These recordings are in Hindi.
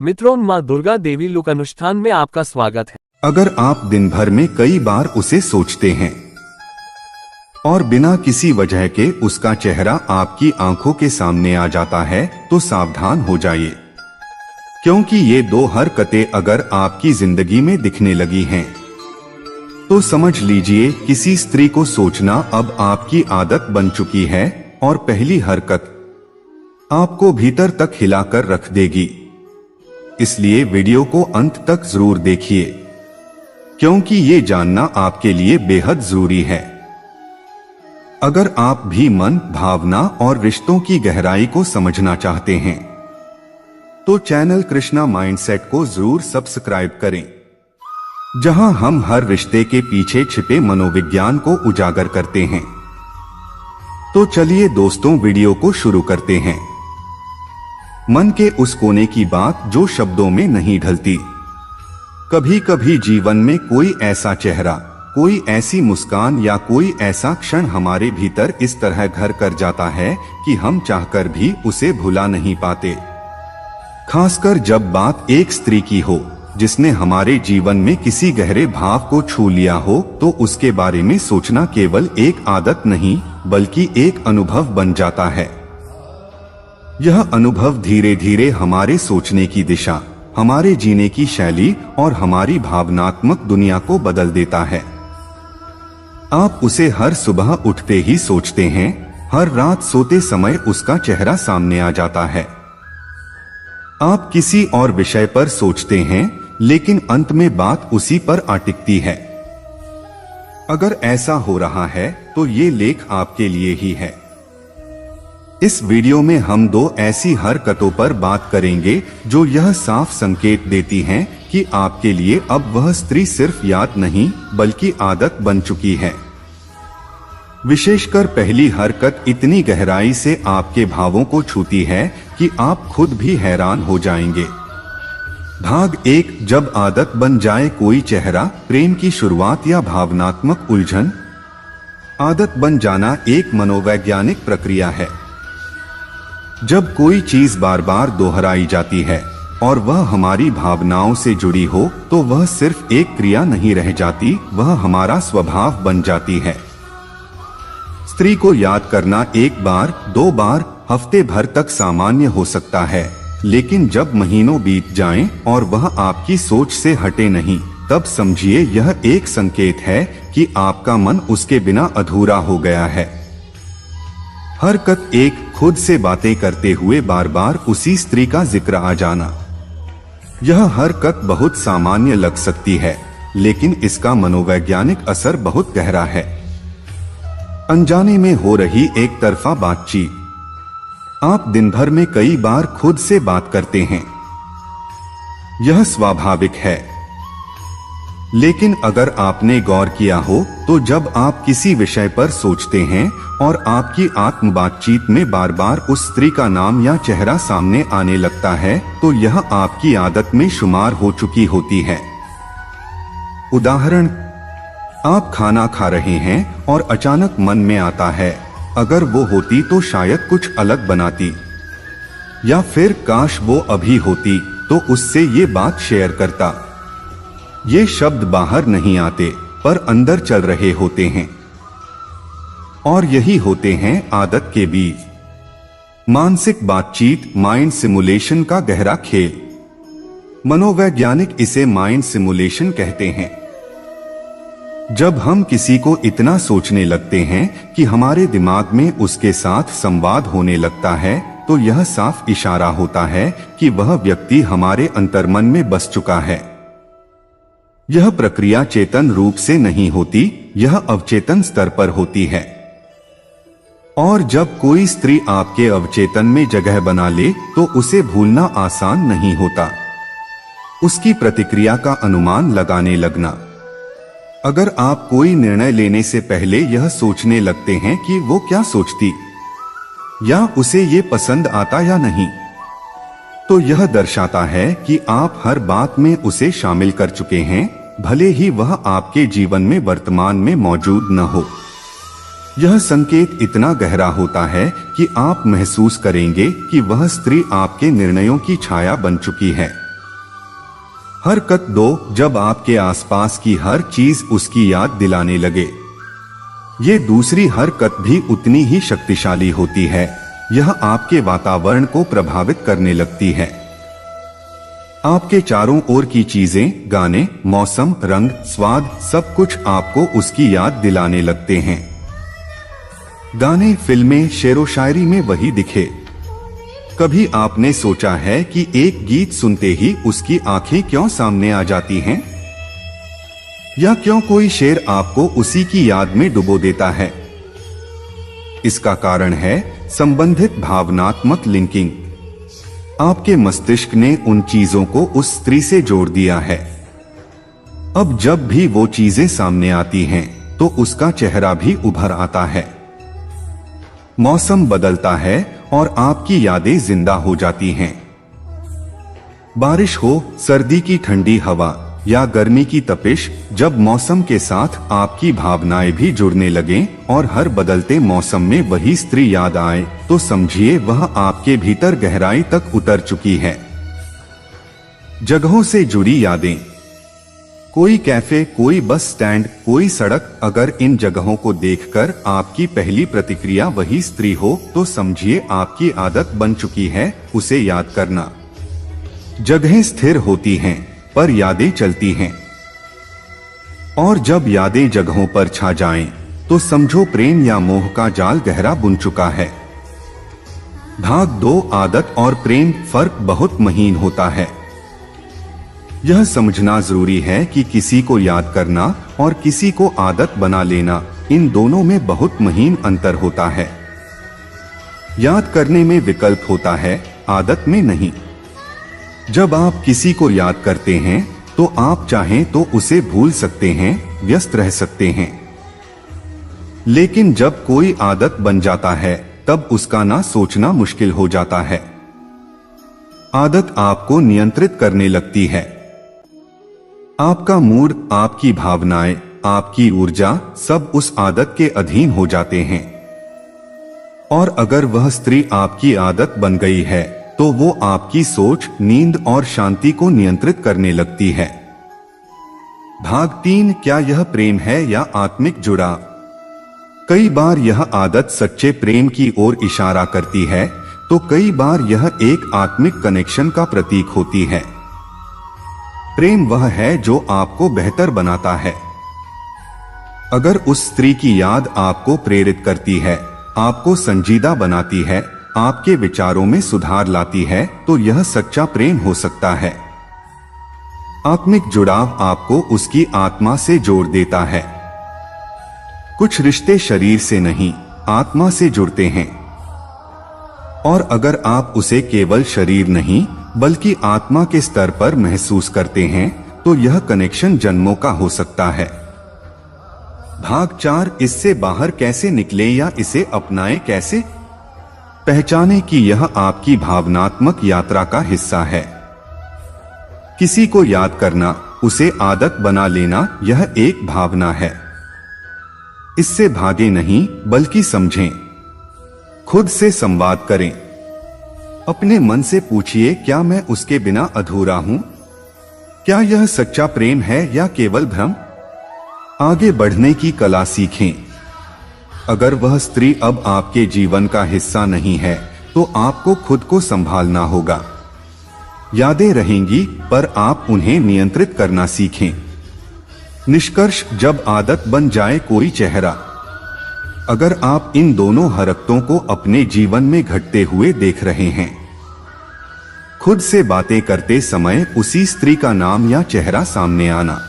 मित्रों, माँ दुर्गा देवी लुक अनुष्ठान में आपका स्वागत है। अगर आप दिन भर में कई बार उसे सोचते हैं और बिना किसी वजह के उसका चेहरा आपकी आंखों के सामने आ जाता है, तो सावधान हो जाइए, क्योंकि ये दो हरकतें अगर आपकी जिंदगी में दिखने लगी हैं, तो समझ लीजिए किसी स्त्री को सोचना अब आपकी आदत बन चुकी है और पहली हरकत आपको भीतर तक हिलाकर रख देगी। इसलिए वीडियो को अंत तक जरूर देखिए, क्योंकि ये जानना आपके लिए बेहद जरूरी है। अगर आप भी मन, भावना और रिश्तों की गहराई को समझना चाहते हैं, तो चैनल कृष्णा माइंडसेट को जरूर सब्सक्राइब करें, जहां हम हर रिश्ते के पीछे छिपे मनोविज्ञान को उजागर करते हैं। तो चलिए दोस्तों, वीडियो को शुरू करते हैं। मन के उस कोने की बात जो शब्दों में नहीं ढलती। कभी कभी जीवन में कोई ऐसा चेहरा, कोई ऐसी मुस्कान या कोई ऐसा क्षण हमारे भीतर इस तरह घर कर जाता है कि हम चाहकर भी उसे भुला नहीं पाते। खासकर जब बात एक स्त्री की हो जिसने हमारे जीवन में किसी गहरे भाव को छू लिया हो, तो उसके बारे में सोचना केवल एक आदत नहीं बल्कि एक अनुभव बन जाता है। यह अनुभव धीरे धीरे हमारे सोचने की दिशा, हमारे जीने की शैली और हमारी भावनात्मक दुनिया को बदल देता है। आप उसे हर सुबह उठते ही सोचते हैं, हर रात सोते समय उसका चेहरा सामने आ जाता है। आप किसी और विषय पर सोचते हैं, लेकिन अंत में बात उसी पर आ टिकती है। अगर ऐसा हो रहा है तो ये लेख आपके लिए ही है। इस वीडियो में हम दो ऐसी हरकतों पर बात करेंगे जो यह साफ संकेत देती हैं कि आपके लिए अब वह स्त्री सिर्फ याद नहीं बल्कि आदत बन चुकी है। विशेषकर पहली हरकत इतनी गहराई से आपके भावों को छूती है कि आप खुद भी हैरान हो जाएंगे। भाग 1, जब आदत बन जाए कोई चेहरा, प्रेम की शुरुआत या भावनात्मक उलझन। आदत बन जाना एक मनोवैज्ञानिक प्रक्रिया है। जब कोई चीज बार बार दोहराई जाती है और वह हमारी भावनाओं से जुड़ी हो, तो वह सिर्फ एक क्रिया नहीं रह जाती, वह हमारा स्वभाव बन जाती है। स्त्री को याद करना एक बार, दो बार, हफ्ते भर तक सामान्य हो सकता है, लेकिन जब महीनों बीत जाएं और वह आपकी सोच से हटे नहीं, तब समझिए यह एक संकेत है कि आपका मन उसके बिना अधूरा हो गया है। हरकत 1, खुद से बातें करते हुए बार बार उसी स्त्री का जिक्र आ जाना। यह हरकत बहुत सामान्य लग सकती है, लेकिन इसका मनोवैज्ञानिक असर बहुत गहरा है। अनजाने में हो रही एक तरफा बातचीत। आप दिन भर में कई बार खुद से बात करते हैं। यह स्वाभाविक है, लेकिन अगर आपने गौर किया हो तो जब आप किसी विषय पर सोचते हैं और आपकी आत्म बातचीत में बार बार उस स्त्री का नाम या चेहरा सामने आने लगता है, तो यह आपकी आदत में शुमार हो चुकी होती है। उदाहरण, आप खाना खा रहे हैं और अचानक मन में आता है, अगर वो होती तो शायद कुछ अलग बनाती, या फिर काश वो अभी होती तो उससे ये बात शेयर करता। ये शब्द बाहर नहीं आते पर अंदर चल रहे होते हैं, और यही होते हैं आदत के बीज। मानसिक बातचीत, माइंड सिमुलेशन का गहरा खेल। मनोवैज्ञानिक इसे माइंड सिमुलेशन कहते हैं। जब हम किसी को इतना सोचने लगते हैं कि हमारे दिमाग में उसके साथ संवाद होने लगता है, तो यह साफ इशारा होता है कि वह व्यक्ति हमारे अंतर्मन में बस चुका है। यह प्रक्रिया चेतन रूप से नहीं होती, यह अवचेतन स्तर पर होती है। और जब कोई स्त्री आपके अवचेतन में जगह बना ले, तो उसे भूलना आसान नहीं होता। उसकी प्रतिक्रिया का अनुमान लगाने लगना। अगर आप कोई निर्णय लेने से पहले यह सोचने लगते हैं कि वो क्या सोचती, या उसे ये पसंद आता या नहीं, तो यह दर्शाता है कि आप हर बात में उसे शामिल कर चुके हैं, भले ही वह आपके जीवन में वर्तमान में मौजूद न हो। यह संकेत इतना गहरा होता है कि आप महसूस करेंगे कि वह स्त्री आपके निर्णयों की छाया बन चुकी है, हरकत 2, जब आपके आसपास की हर चीज उसकी याद दिलाने लगे। ये दूसरी हरकत भी उतनी ही शक्तिशाली होती है। यह आपके वातावरण को प्रभावित करने लगती है। आपके चारों ओर की चीजें, गाने, मौसम, रंग, स्वाद, सब कुछ आपको उसकी याद दिलाने लगते हैं। गाने, फिल्में, शेरो शायरी में वही दिखे। कभी आपने सोचा है कि एक गीत सुनते ही उसकी आंखें क्यों सामने आ जाती हैं? या क्यों कोई शेर आपको उसी की याद में डुबो देता है? इसका कारण है संबंधित भावनात्मक लिंकिंग। आपके मस्तिष्क ने उन चीजों को उस स्त्री से जोड़ दिया है। अब जब भी वो चीजें सामने आती हैं, तो उसका चेहरा भी उभर आता है। मौसम बदलता है और आपकी यादें जिंदा हो जाती हैं। बारिश हो, सर्दी की ठंडी हवा या गर्मी की तपिश, जब मौसम के साथ आपकी भावनाएं भी जुड़ने लगें और हर बदलते मौसम में वही स्त्री याद आए, तो समझिए वह आपके भीतर गहराई तक उतर चुकी है। जगहों से जुड़ी यादें, कोई कैफे, कोई बस स्टैंड, कोई सड़क, अगर इन जगहों को देखकर आपकी पहली प्रतिक्रिया वही स्त्री हो, तो समझिए आपकी आदत बन चुकी है उसे याद करना। जगहें स्थिर होती हैं, पर यादें चलती हैं। और जब यादें जगहों पर छा जाएं, तो समझो प्रेम या मोह का जाल गहरा बुन चुका है। भाग 2, आदत और प्रेम, फर्क बहुत महीन होता है। यह समझना जरूरी है कि किसी को याद करना और किसी को आदत बना लेना, इन दोनों में बहुत महीन अंतर होता है। याद करने में विकल्प होता है, आदत में नहीं। जब आप किसी को याद करते हैं, तो आप चाहें तो उसे भूल सकते हैं, व्यस्त रह सकते हैं। लेकिन जब कोई आदत बन जाता है, तब उसका ना सोचना मुश्किल हो जाता है। आदत आपको नियंत्रित करने लगती है। आपका मूड, आपकी भावनाएं, आपकी ऊर्जा, सब उस आदत के अधीन हो जाते हैं। और अगर वह स्त्री आपकी आदत बन गई है, तो वो आपकी सोच, नींद और शांति को नियंत्रित करने लगती है। भाग 3, क्या यह प्रेम है या आत्मिक जुड़ाव? कई बार यह आदत सच्चे प्रेम की ओर इशारा करती है, तो कई बार यह एक आत्मिक कनेक्शन का प्रतीक होती है। प्रेम वह है जो आपको बेहतर बनाता है। अगर उस स्त्री की याद आपको प्रेरित करती है, आपको संजीदा बनाती है, आपके विचारों में सुधार लाती है, तो यह सच्चा प्रेम हो सकता है। आत्मिक जुड़ाव आपको उसकी आत्मा से जोड़ देता है। कुछ रिश्ते शरीर से नहीं, आत्मा से जुड़ते हैं। और अगर आप उसे केवल शरीर नहीं, बल्कि आत्मा के स्तर पर महसूस करते हैं, तो यह कनेक्शन जन्मों का हो सकता है। भाग 4, इससे बाहर कैसे निकले या इसे अपनाएं कैसे? पहचाने कि यह आपकी भावनात्मक यात्रा का हिस्सा है। किसी को याद करना, उसे आदत बना लेना, यह एक भावना है। इससे भागे नहीं, बल्कि समझें। खुद से संवाद करें। अपने मन से पूछिए, क्या मैं उसके बिना अधूरा हूं? क्या यह सच्चा प्रेम है या केवल भ्रम? आगे बढ़ने की कला सीखें। अगर वह स्त्री अब आपके जीवन का हिस्सा नहीं है, तो आपको खुद को संभालना होगा। यादें रहेंगी, पर आप उन्हें नियंत्रित करना सीखें। निष्कर्ष, जब आदत बन जाए कोई चेहरा, अगर आप इन दोनों हरकतों को अपने जीवन में घटते हुए देख रहे हैं, खुद से बातें करते समय उसी स्त्री का नाम या चेहरा सामने आना,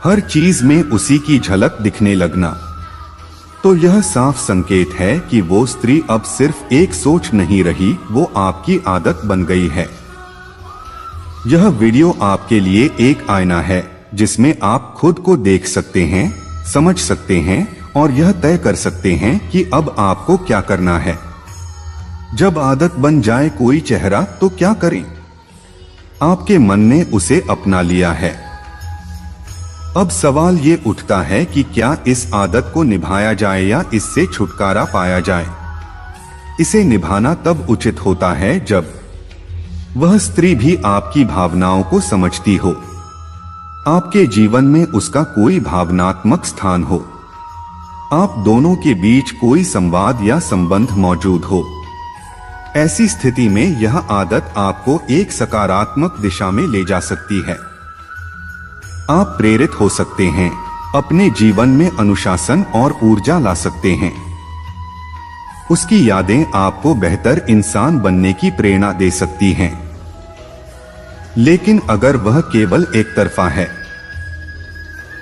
हर चीज में उसी की झलक दिखने लगना, तो यह साफ संकेत है कि वो स्त्री अब सिर्फ एक सोच नहीं रही, वो आपकी आदत बन गई है। यह वीडियो आपके लिए एक आईना है, जिसमें आप खुद को देख सकते हैं, समझ सकते हैं और यह तय कर सकते हैं कि अब आपको क्या करना है। जब आदत बन जाए कोई चेहरा, तो क्या करें? आपके मन ने उसे अपना लिया है। अब सवाल ये उठता है कि क्या इस आदत को निभाया जाए या इससे छुटकारा पाया जाए। इसे निभाना तब उचित होता है जब वह स्त्री भी आपकी भावनाओं को समझती हो, आपके जीवन में उसका कोई भावनात्मक स्थान हो, आप दोनों के बीच कोई संवाद या संबंध मौजूद हो। ऐसी स्थिति में यह आदत आपको एक सकारात्मक दिशा में ले जा सकती है। आप प्रेरित हो सकते हैं, अपने जीवन में अनुशासन और ऊर्जा ला सकते हैं। उसकी यादें आपको बेहतर इंसान बनने की प्रेरणा दे सकती हैं। लेकिन अगर वह केवल एक तरफा है,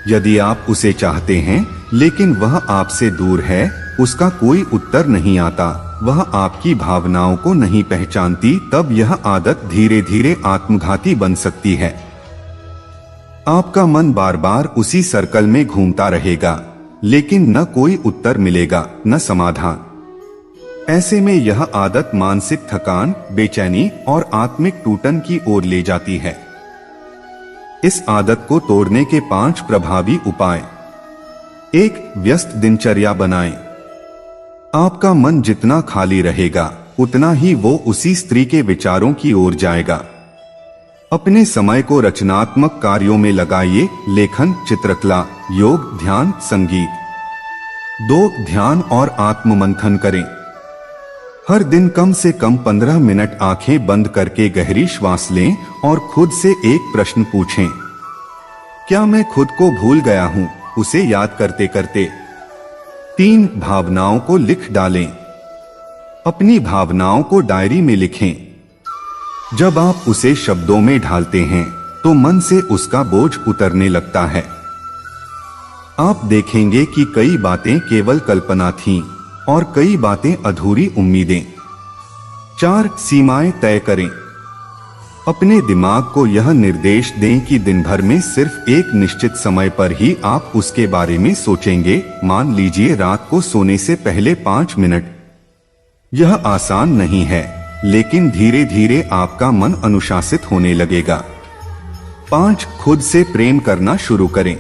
यदि आप उसे चाहते हैं लेकिन वह आपसे दूर है, उसका कोई उत्तर नहीं आता, वह आपकी भावनाओं को नहीं पहचानती, तब यह आदत धीरे धीरे आत्मघाती बन सकती है। आपका मन बार बार उसी सर्कल में घूमता रहेगा, लेकिन न कोई उत्तर मिलेगा, न समाधान। ऐसे में यह आदत मानसिक थकान, बेचैनी और आत्मिक टूटन की ओर ले जाती है। इस आदत को तोड़ने के 5 प्रभावी उपाय। 1. व्यस्त दिनचर्या बनाएं। आपका मन जितना खाली रहेगा, उतना ही वो उसी स्त्री के विचारों की ओर जाएगा। अपने समय को रचनात्मक कार्यों में लगाइए, लेखन, चित्रकला, योग, ध्यान, संगीत। 2. ध्यान और आत्ममंथन करें। हर दिन कम से कम 15 मिनट आंखें बंद करके गहरी श्वास लें और खुद से एक प्रश्न पूछें, क्या मैं खुद को भूल गया हूं, उसे याद करते करते। 3. भावनाओं को लिख डालें। अपनी भावनाओं को डायरी में लिखें। जब आप उसे शब्दों में ढालते हैं तो मन से उसका बोझ उतरने लगता है। आप देखेंगे कि कई बातें केवल कल्पना थीं और कई बातें अधूरी उम्मीदें। 4. सीमाएं तय करें। अपने दिमाग को यह निर्देश दें कि दिन भर में सिर्फ एक निश्चित समय पर ही आप उसके बारे में सोचेंगे। मान लीजिए रात को सोने से पहले 5 मिनट। यह आसान नहीं है, लेकिन धीरे धीरे आपका मन अनुशासित होने लगेगा। 5. खुद से प्रेम करना शुरू करें।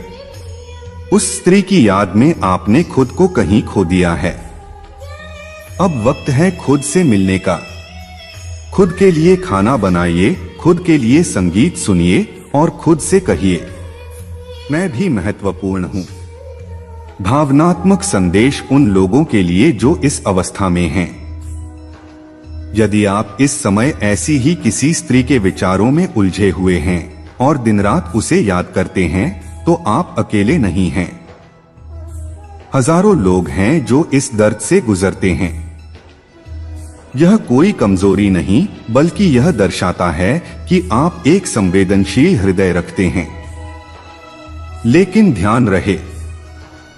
उस स्त्री की याद में आपने खुद को कहीं खो दिया है। अब वक्त है खुद से मिलने का। खुद के लिए खाना बनाइए, खुद के लिए संगीत सुनिए और खुद से कहिए, मैं भी महत्वपूर्ण हूं। भावनात्मक संदेश उन लोगों के लिए जो इस अवस्था में हैं। यदि आप इस समय ऐसी ही किसी स्त्री के विचारों में उलझे हुए हैं और दिन रात उसे याद करते हैं, तो आप अकेले नहीं हैं। हजारों लोग हैं जो इस दर्द से गुजरते हैं। यह कोई कमजोरी नहीं, बल्कि यह दर्शाता है कि आप एक संवेदनशील हृदय रखते हैं। लेकिन ध्यान रहे,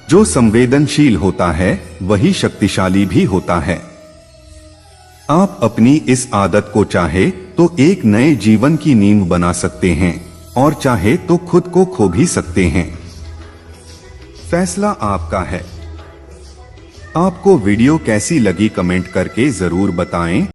जो संवेदनशील होता है वही शक्तिशाली भी होता है। आप अपनी इस आदत को चाहे तो एक नए जीवन की नींव बना सकते हैं और चाहे तो खुद को खो भी सकते हैं। फैसला आपका है। आपको वीडियो कैसी लगी कमेंट करके जरूर बताएं।